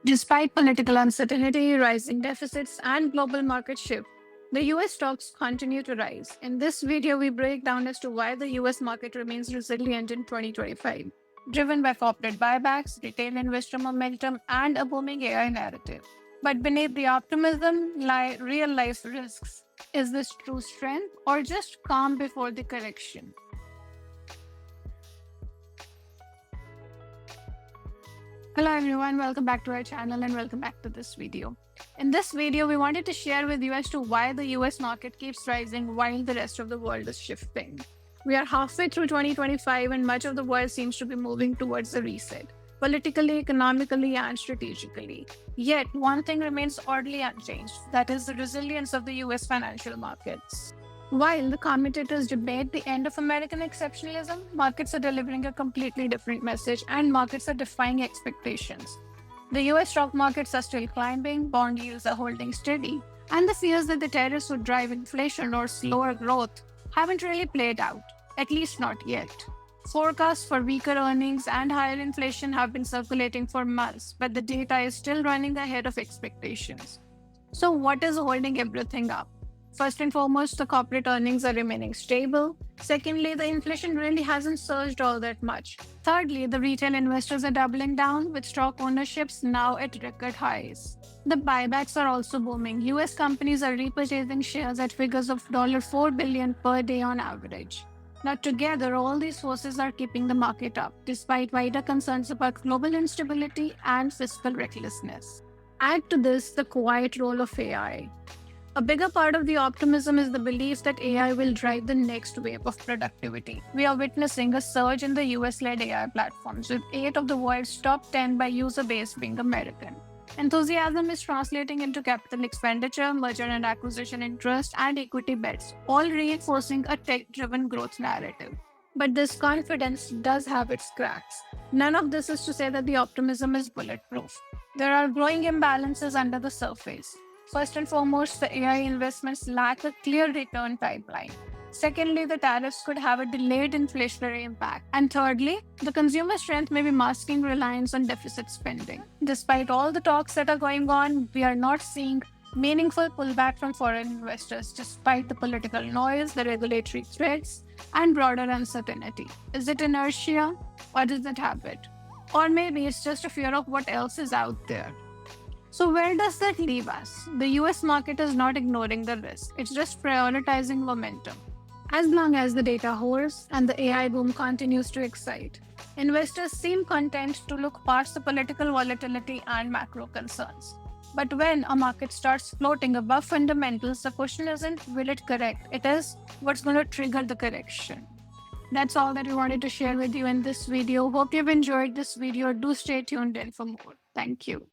Despite political uncertainty, rising deficits, and global market shift, the US stocks continue to rise. In this video, we break down as to why the US market remains resilient in 2025, driven by corporate buybacks, retail investor momentum, and a booming AI narrative. But beneath the optimism lie real life risks. Is this true strength or just calm before the correction? Hello everyone, welcome back to our channel and welcome back to this video. In this video, we wanted to share with you as to why the US market keeps rising while the rest of the world is shifting. We are halfway through 2025 and much of the world seems to be moving towards a reset, politically, economically, and strategically. Yet, one thing remains oddly unchanged, that is the resilience of the US financial markets. While the commentators debate the end of American exceptionalism, markets are delivering a completely different message and markets are defying expectations. The US stock markets are still climbing, bond yields are holding steady, and the fears that the tariffs would drive inflation or slower growth haven't really played out, at least not yet. Forecasts for weaker earnings and higher inflation have been circulating for months, but the data is still running ahead of expectations. So, what is holding everything up? First and foremost, the corporate earnings are remaining stable. Secondly, the inflation really hasn't surged all that much. Thirdly, the retail investors are doubling down with stock ownerships now at record highs. The buybacks are also booming. US companies are repurchasing shares at figures of $4 billion per day on average. Now, together, all these forces are keeping the market up, despite wider concerns about global instability and fiscal recklessness. Add to this the quiet role of AI. A bigger part of the optimism is the belief that AI will drive the next wave of productivity. We are witnessing a surge in the US-led AI platforms, with 8 of the world's top 10 by user base being American. Enthusiasm is translating into capital expenditure, merger and acquisition interest, and equity bets, all reinforcing a tech-driven growth narrative. But this confidence does have its cracks. None of this is to say that the optimism is bulletproof. There are growing imbalances under the surface. First and foremost, the AI investments lack a clear return pipeline. Secondly, the tariffs could have a delayed inflationary impact. And thirdly, the consumer strength may be masking reliance on deficit spending. Despite all the talks that are going on, we are not seeing meaningful pullback from foreign investors despite the political noise, the regulatory threats, and broader uncertainty. Is it inertia or is it habit? Or maybe it's just a fear of what else is out there. So where does that leave us? The US market is not ignoring the risk. It's just prioritizing momentum. As long as the data holds and the AI boom continues to excite, investors seem content to look past the political volatility and macro concerns. But when a market starts floating above fundamentals, the question isn't will it correct? It is what's going to trigger the correction. That's all that we wanted to share with you in this video. Hope you've enjoyed this video. Do stay tuned in for more. Thank you.